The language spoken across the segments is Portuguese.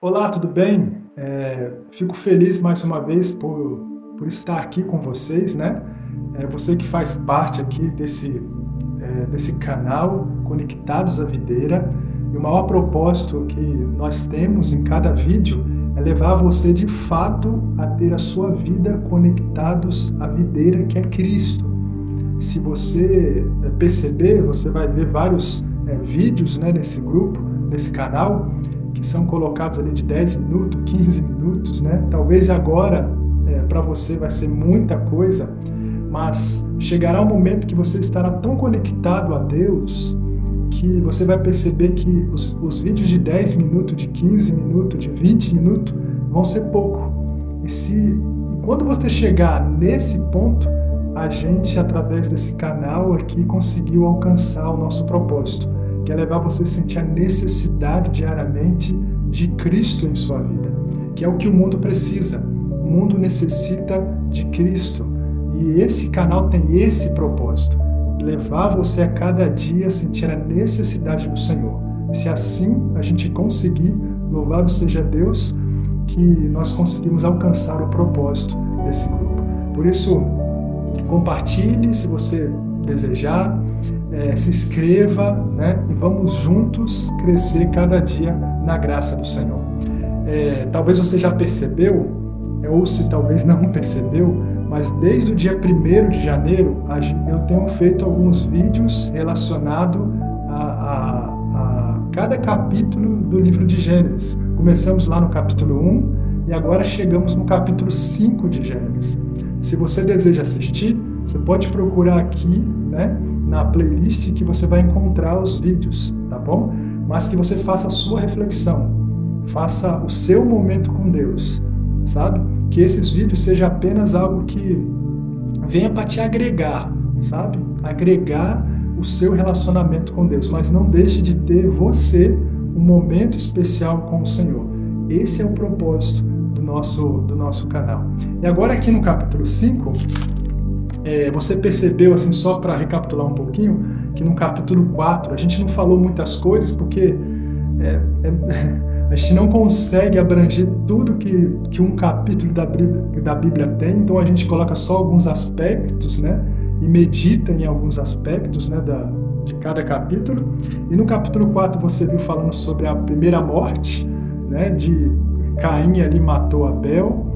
Olá, tudo bem? Fico feliz mais uma vez por estar aqui com vocês, né? Você que faz parte aqui desse canal Conectados à Videira. E o maior propósito que nós temos em cada vídeo é levar você de fato a ter a sua vida conectados à videira que é Cristo. Se você perceber, você vai ver vários vídeos, né, nesse grupo, nesse canal, que são colocados ali de 10 minutos, 15 minutos, né? Talvez agora para você vai ser muita coisa, mas chegará um momento que você estará tão conectado a Deus que você vai perceber que os vídeos de 10 minutos, de 15 minutos, de 20 minutos vão ser pouco. E quando você chegar nesse ponto, a gente, através desse canal aqui, conseguiu alcançar o nosso propósito, que é levar você a sentir a necessidade diariamente de Cristo em sua vida, que é o que o mundo precisa. O mundo necessita de Cristo. E esse canal tem esse propósito, levar você a cada dia a sentir a necessidade do Senhor. E se assim a gente conseguir, louvado seja Deus, que nós conseguimos alcançar o propósito desse grupo. Por isso, compartilhe se você desejar, se inscreva, né? E vamos juntos crescer cada dia na graça do Senhor. Talvez você já percebeu, ou se talvez não percebeu, mas desde o dia 1º de janeiro eu tenho feito alguns vídeos relacionados a cada capítulo do livro de Gênesis. Começamos lá no capítulo 1 e agora chegamos no capítulo 5 de Gênesis. Se você deseja assistir, você pode procurar aqui, né, na playlist que você vai encontrar os vídeos, tá bom? Mas que você faça a sua reflexão, faça o seu momento com Deus, sabe? Que esses vídeos sejam apenas algo que venha para te agregar, sabe? Agregar o seu relacionamento com Deus, mas não deixe de ter você um momento especial com o Senhor. Esse é o propósito do nosso canal. E agora aqui no capítulo 5, você percebeu, assim, só para recapitular um pouquinho, que no capítulo 4 a gente não falou muitas coisas porque a gente não consegue abranger tudo que um capítulo da Bíblia tem, então a gente coloca só alguns aspectos, né, e medita em alguns aspectos, né, de cada capítulo. E no capítulo 4 você viu falando sobre a primeira morte, né, de Caim ali matou Abel.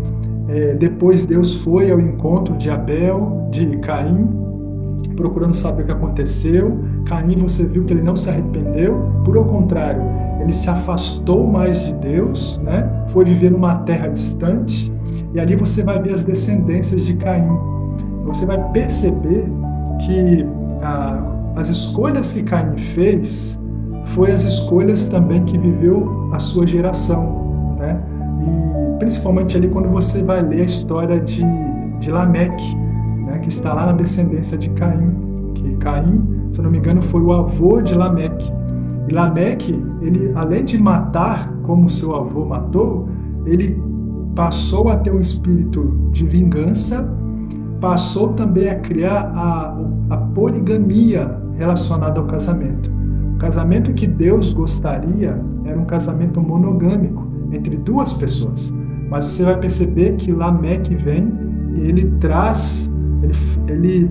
Depois Deus foi ao encontro de Caim, procurando saber o que aconteceu. Caim, você viu que ele não se arrependeu, por ao contrário, ele se afastou mais de Deus, né? Foi viver numa terra distante, e ali você vai ver as descendências de Caim. Você vai perceber que as escolhas que Caim fez foi as escolhas também que viveu a sua geração, né? E principalmente ali quando você vai ler a história de Lameque, né, que está lá na descendência de Caim, que Caim, se não me engano, foi o avô de Lameque. E Lameque, ele, além de matar como seu avô matou, ele passou a ter um espírito de vingança, passou também a criar a poligamia relacionada ao casamento. O casamento que Deus gostaria era um casamento monogâmico, entre duas pessoas. Mas você vai perceber que Lameque vem e ele traz, ele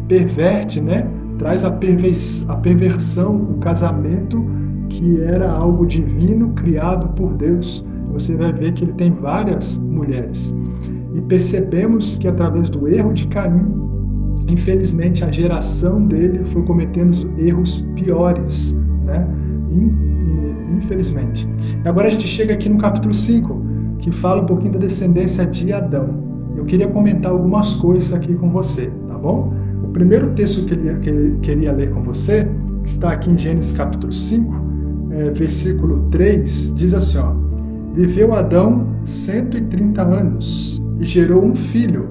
perverte, né? Traz a perversão, o casamento que era algo divino, criado por Deus. Você vai ver que ele tem várias mulheres. E percebemos que através do erro de Caim, infelizmente a geração dele foi cometendo erros piores, né? Infelizmente. Agora a gente chega aqui no capítulo 5, que fala um pouquinho da descendência de Adão. Eu queria comentar algumas coisas aqui com você, tá bom? O primeiro texto que eu queria ler com você, que está aqui em Gênesis capítulo 5, versículo 3, diz assim, ó: Viveu Adão 130 anos e gerou um filho,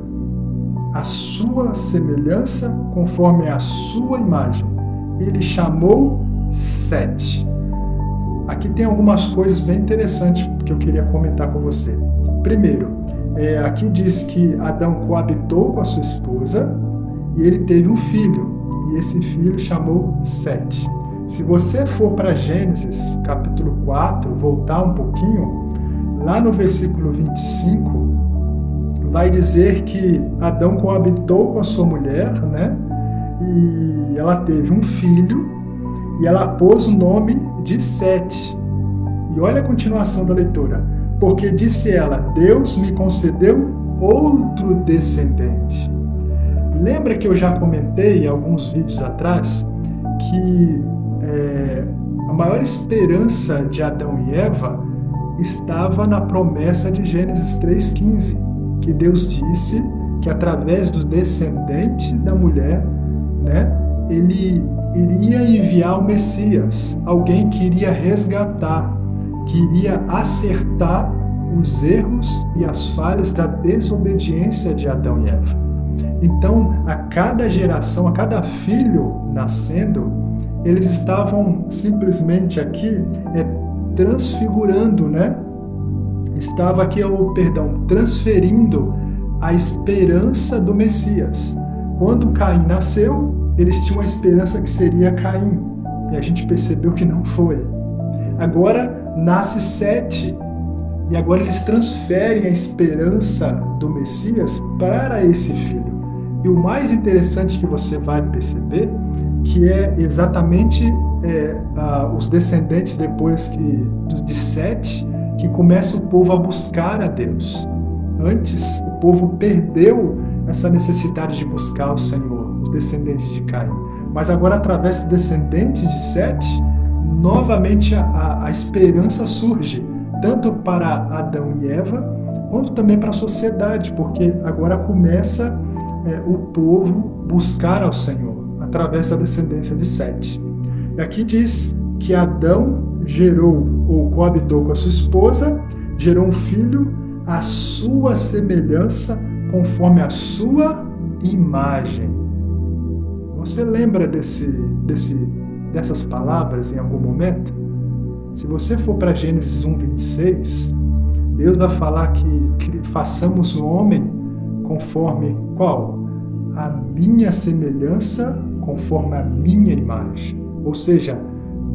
à sua semelhança, conforme a sua imagem. Ele chamou Sete. Aqui tem algumas coisas bem interessantes que eu queria comentar com você. Primeiro, aqui diz que Adão coabitou com a sua esposa e ele teve um filho, e esse filho chamou Sete. Se você for para Gênesis capítulo 4, voltar um pouquinho, lá no versículo 25, vai dizer que Adão coabitou com a sua mulher, né? E ela teve um filho, e ela pôs o nome de Sete. E olha a continuação da leitura. Porque disse ela, Deus me concedeu outro descendente. Lembra que eu já comentei alguns vídeos atrás que a maior esperança de Adão e Eva estava na promessa de Gênesis 3,15, que Deus disse que através do descendente da mulher, né, ele iria enviar o Messias, alguém que iria resgatar, que iria acertar os erros e as falhas da desobediência de Adão e Eva. Então, a cada geração, a cada filho nascendo, eles estavam simplesmente aqui transfigurando, né? Estava aqui, transferindo a esperança do Messias. Quando Caim nasceu, eles tinham a esperança que seria Caim, e a gente percebeu que não foi. Agora nasce Sete, e agora eles transferem a esperança do Messias para esse filho. E o mais interessante que você vai perceber, que é exatamente os descendentes depois de Sete, que começa o povo a buscar a Deus. Antes, o povo perdeu essa necessidade de buscar o Senhor, os descendentes de Caim. Mas agora, através dos descendentes de Sete, novamente a esperança surge, tanto para Adão e Eva, quanto também para a sociedade, porque agora começa o povo buscar ao Senhor, através da descendência de Sete. E aqui diz que Adão gerou, ou coabitou com a sua esposa, gerou um filho à sua semelhança, conforme a sua imagem. Você lembra dessas palavras em algum momento? Se você for para Gênesis 1:26, Deus vai falar que façamos o homem conforme qual? A minha semelhança, conforme a minha imagem. Ou seja,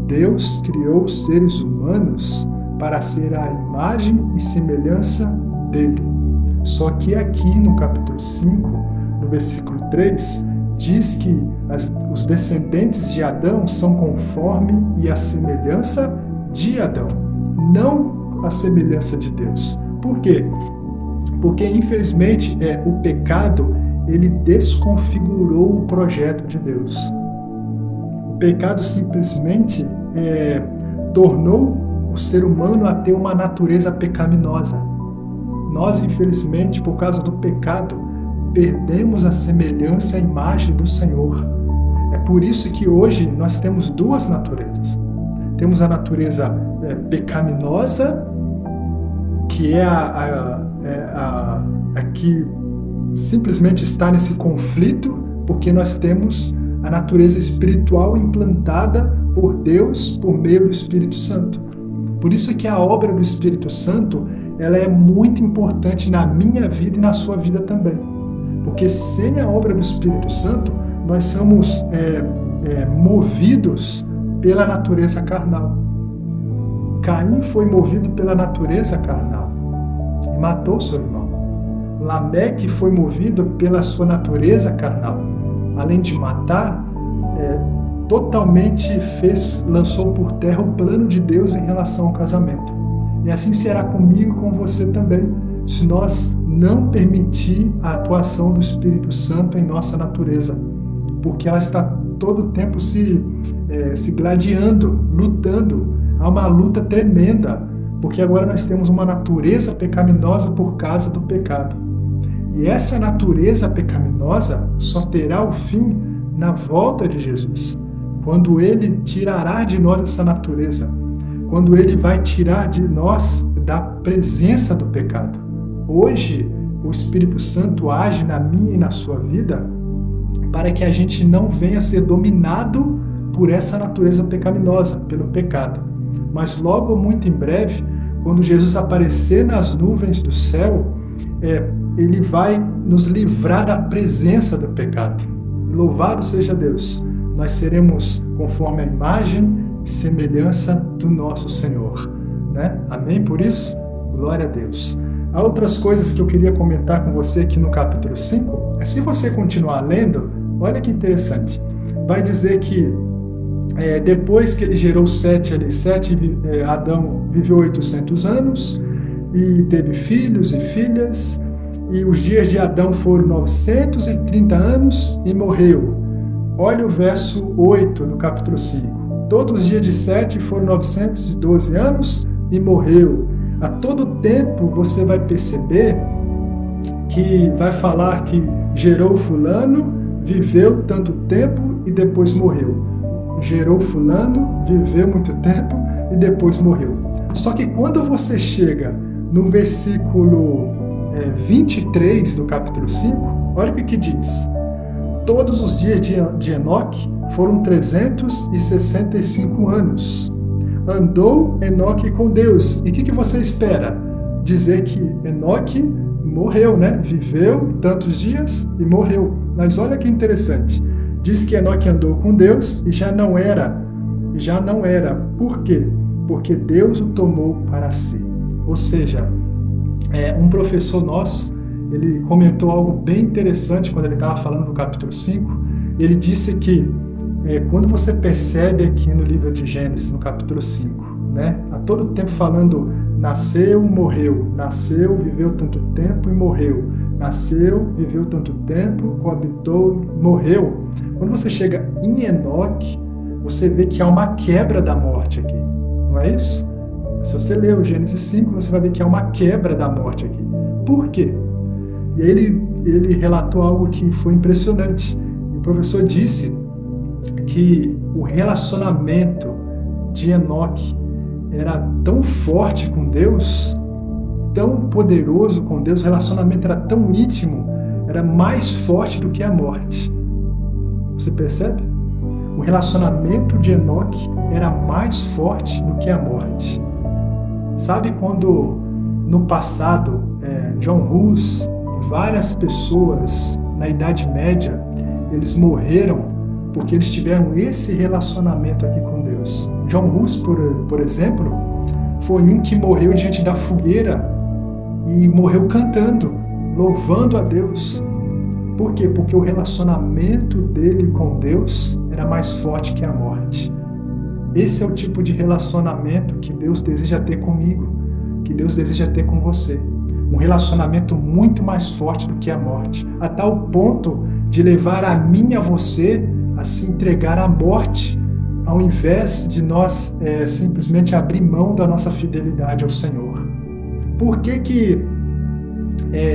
Deus criou os seres humanos para ser a imagem e semelhança dele. Só que aqui no capítulo 5, no versículo 3, diz que os descendentes de Adão são conforme e a semelhança de Adão, não a semelhança de Deus. Por quê? Porque, infelizmente, o pecado, ele desconfigurou o projeto de Deus. O pecado simplesmente tornou o ser humano a ter uma natureza pecaminosa. Nós, infelizmente, por causa do pecado, perdemos a semelhança e a imagem do Senhor. É por isso que hoje nós temos duas naturezas. Temos a natureza pecaminosa, que é a que simplesmente está nesse conflito, porque nós temos a natureza espiritual implantada por Deus por meio do Espírito Santo. Por isso que a obra do Espírito Santo, ela é muito importante na minha vida e na sua vida também. Porque sem a obra do Espírito Santo, nós somos movidos pela natureza carnal. Caim foi movido pela natureza carnal e matou seu irmão. Lameque foi movido pela sua natureza carnal. Além de matar, totalmente lançou por terra o plano de Deus em relação ao casamento. E assim será comigo e com você também, se nós não permitir a atuação do Espírito Santo em nossa natureza. Porque ela está todo o tempo se gladiando, lutando. Há uma luta tremenda, porque agora nós temos uma natureza pecaminosa por causa do pecado. E essa natureza pecaminosa só terá o fim na volta de Jesus, quando Ele tirará de nós essa natureza, quando Ele vai tirar de nós da presença do pecado. Hoje, o Espírito Santo age na minha e na sua vida para que a gente não venha a ser dominado por essa natureza pecaminosa, pelo pecado. Mas logo, muito em breve, quando Jesus aparecer nas nuvens do céu, Ele vai nos livrar da presença do pecado. Louvado seja Deus! Nós seremos conforme a imagem e semelhança do nosso Senhor. Né? Amém? Por isso, Glória a Deus. Há outras coisas que eu queria comentar com você aqui no capítulo 5. Se você continuar lendo, olha que interessante. Vai dizer que depois que ele gerou Sete, Adão viveu 800 anos e teve filhos e filhas, e os dias de Adão foram 930 anos e morreu. Olha o verso 8 do capítulo 5. Todos os dias de Sete foram 912 anos e morreu. A todo tempo você vai perceber que vai falar que gerou fulano, viveu tanto tempo e depois morreu. Gerou fulano, viveu muito tempo e depois morreu. Só que quando você chega no versículo 23 do capítulo 5, olha o que diz. Todos os dias de Enoque foram 365 anos. Andou Enoque com Deus. E o que você espera? Dizer que Enoque morreu, né? Viveu tantos dias e morreu. Mas olha que interessante. Diz que Enoque andou com Deus e já não era. Por quê? Porque Deus o tomou para si. Ou seja, um professor nosso, ele comentou algo bem interessante quando ele estava falando no capítulo 5. Ele disse que quando você percebe aqui no livro de Gênesis, no capítulo 5, né, a todo tempo falando nasceu, morreu, nasceu, viveu tanto tempo e morreu, nasceu, viveu tanto tempo, coabitou, morreu. Quando você chega em Enoque, você vê que há uma quebra da morte aqui, não é isso? Se você ler o Gênesis 5, você vai ver que há uma quebra da morte aqui. Por quê? E aí ele relatou algo que foi impressionante. O professor disse que o relacionamento de Enoque era tão forte com Deus, tão poderoso com Deus, o relacionamento era tão íntimo, era mais forte do que a morte. Você percebe? O relacionamento de Enoque era mais forte do que a morte. Sabe quando no passado John Hus e várias pessoas na Idade Média, eles morreram porque eles tiveram esse relacionamento aqui com Deus. John Hus, por exemplo, foi um que morreu diante da fogueira e morreu cantando, louvando a Deus. Por quê? Porque o relacionamento dele com Deus era mais forte que a morte. Esse é o tipo de relacionamento que Deus deseja ter comigo, que Deus deseja ter com você. Um relacionamento muito mais forte do que a morte, a tal ponto de levar a mim e a você a se entregar à morte, ao invés de nós simplesmente abrir mão da nossa fidelidade ao Senhor. Por que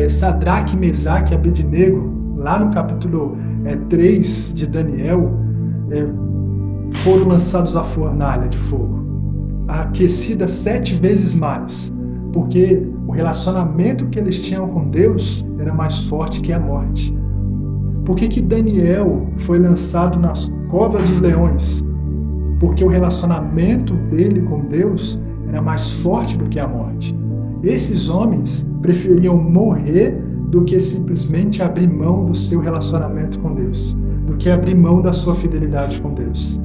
Sadraque, Mesaque e Abednego, lá no capítulo 3 de Daniel, foram lançados à fornalha de fogo, aquecida 7 vezes mais? Porque o relacionamento que eles tinham com Deus era mais forte que a morte. Por que Daniel foi lançado nas covas dos leões? Porque o relacionamento dele com Deus era mais forte do que a morte. Esses homens preferiam morrer do que simplesmente abrir mão do seu relacionamento com Deus, do que abrir mão da sua fidelidade com Deus.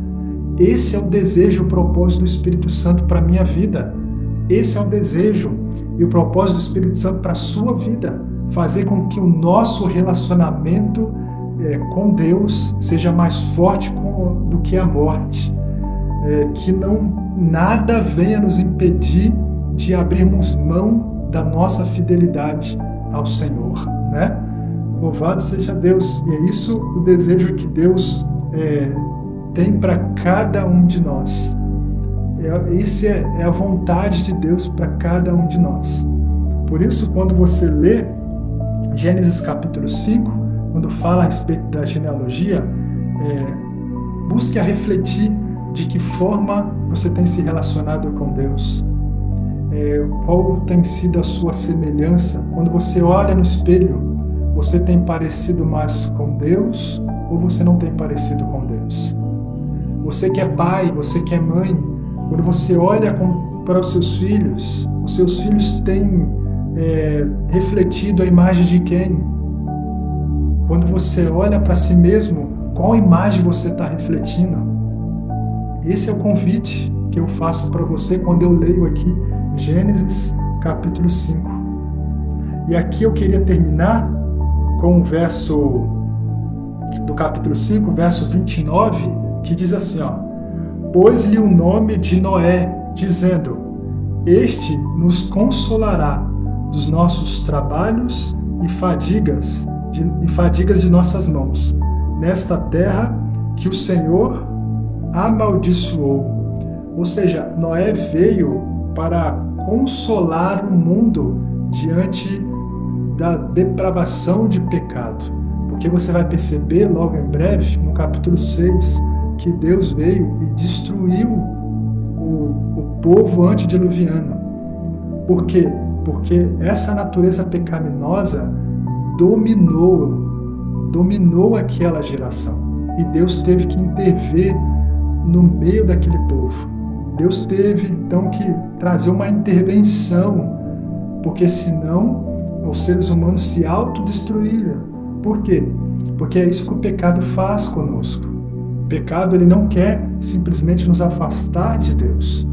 Esse é o desejo, o propósito do Espírito Santo para a minha vida. Esse é o desejo e o propósito do Espírito Santo para a sua vida. Fazer com que o nosso relacionamento com Deus seja mais forte do que a morte. Que nada venha nos impedir de abrirmos mão da nossa fidelidade ao Senhor, né? Louvado seja Deus. E é isso o desejo que Deus tem para cada um de nós. Isso é a vontade de Deus para cada um de nós. Por isso, quando você lê Gênesis capítulo 5, quando fala a respeito da genealogia, busque a refletir de que forma você tem se relacionado com Deus. Qual tem sido a sua semelhança? Quando você olha no espelho, você tem parecido mais com Deus ou você não tem parecido com Deus? Você que é pai, você que é mãe, quando você olha para os seus filhos têm refletido a imagem de quem? Quando você olha para si mesmo, qual imagem você está refletindo? Esse é o convite que eu faço para você quando eu leio aqui Gênesis capítulo 5. E aqui eu queria terminar com o verso do capítulo 5, verso 29, que diz assim, pôs-lhe o nome de Noé, dizendo, este nos consolará dos nossos trabalhos e fadigas de nossas mãos, nesta terra que o Senhor amaldiçoou. Ou seja, Noé veio para consolar o mundo diante da depravação de pecado. Porque você vai perceber logo em breve, no capítulo 6, que Deus veio e destruiu o povo antediluviano. Por quê? Porque essa natureza pecaminosa dominou aquela geração. E Deus teve que intervir no meio daquele povo. Deus teve, então, que trazer uma intervenção, porque senão os seres humanos se autodestruíram. Por quê? Porque é isso que o pecado faz conosco. O pecado, ele não quer simplesmente nos afastar de Deus.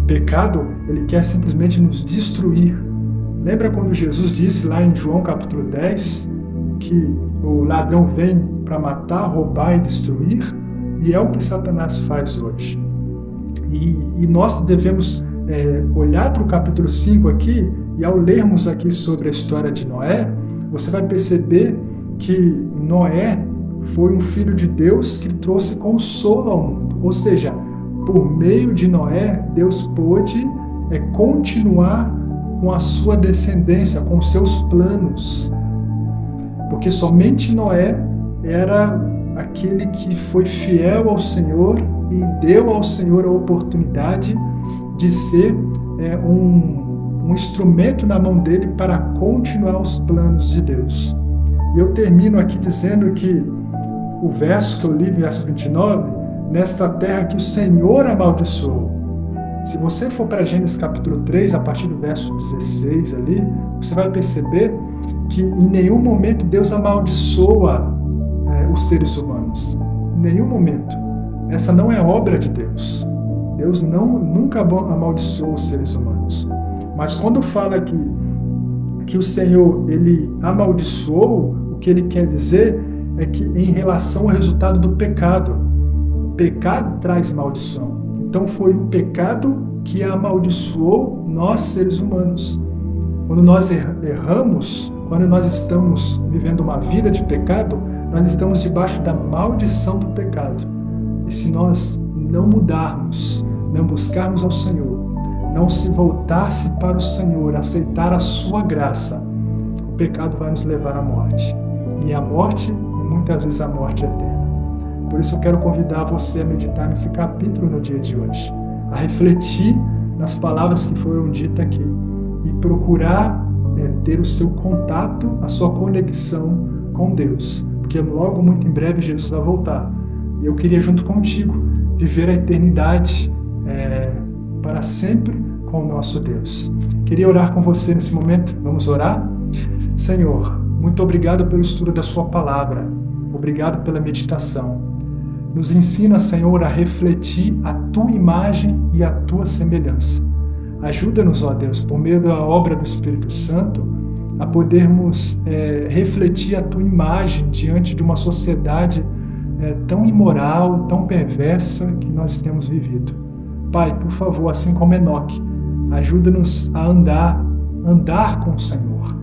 O pecado, ele quer simplesmente nos destruir. Lembra quando Jesus disse lá em João capítulo 10 que o ladrão vem para matar, roubar e destruir? E é o que Satanás faz hoje. E nós devemos olhar para o capítulo 5 aqui, e ao lermos aqui sobre a história de Noé, você vai perceber que Noé foi um filho de Deus que trouxe consolo ao mundo. Ou seja, por meio de Noé, Deus pôde continuar com a sua descendência, com os seus planos. Porque somente Noé era aquele que foi fiel ao Senhor e deu ao Senhor a oportunidade de ser um instrumento na mão dele para continuar os planos de Deus. E eu termino aqui dizendo que o verso que eu li, verso 29, nesta terra que o Senhor amaldiçoou. Se você for para Gênesis capítulo 3, a partir do verso 16 ali, você vai perceber que em nenhum momento Deus amaldiçoa os seres humanos. Em nenhum momento. Essa não é obra de Deus. Deus nunca amaldiçoou os seres humanos. Mas quando fala que o Senhor ele amaldiçoou, o que ele quer dizer é que em relação ao resultado do pecado. O pecado traz maldição. Então foi o pecado que amaldiçoou nós seres humanos. Quando nós erramos, quando nós estamos vivendo uma vida de pecado, nós estamos debaixo da maldição do pecado. E se nós não mudarmos, não buscarmos ao Senhor, não se voltar-se para o Senhor, aceitar a sua graça, o pecado vai nos levar à morte. E a morte, muitas vezes a morte eterna. Por isso eu quero convidar você a meditar nesse capítulo no dia de hoje, a refletir nas palavras que foram ditas aqui e procurar ter o seu contato, a sua conexão com Deus, porque logo, muito em breve, Jesus vai voltar. E eu queria, junto contigo, viver a eternidade para sempre com o nosso Deus. Queria orar com você nesse momento. Vamos orar? Senhor, muito obrigado pelo estudo da sua palavra. Obrigado pela meditação. Nos ensina, Senhor, a refletir a tua imagem e a tua semelhança. Ajuda-nos, ó Deus, por meio da obra do Espírito Santo, a podermos refletir a tua imagem diante de uma sociedade tão imoral, tão perversa que nós temos vivido. Pai, por favor, assim como Enoque, ajuda-nos a andar com o Senhor,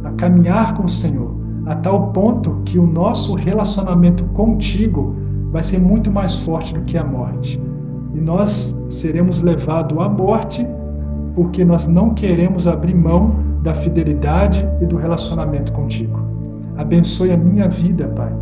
a caminhar com o Senhor, a tal ponto que o nosso relacionamento contigo vai ser muito mais forte do que a morte. E nós seremos levados à morte porque nós não queremos abrir mão da fidelidade e do relacionamento contigo. Abençoe a minha vida, Pai.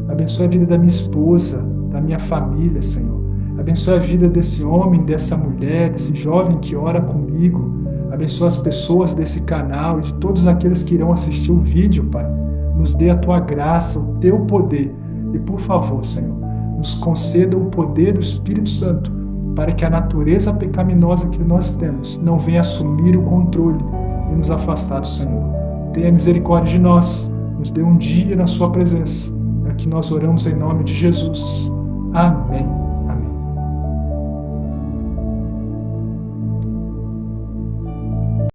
Abençoe a vida da minha esposa, da minha família, Senhor. Abençoe a vida desse homem, dessa mulher, desse jovem que ora comigo. Abençoe as pessoas desse canal e de todos aqueles que irão assistir o vídeo, Pai. Nos dê a tua graça, o teu poder. E, por favor, Senhor, nos conceda o poder do Espírito Santo para que a natureza pecaminosa que nós temos não venha assumir o controle e nos afastar do Senhor. Tenha misericórdia de nós. Nos dê um dia na sua presença. É que nós oramos em nome de Jesus. Amém.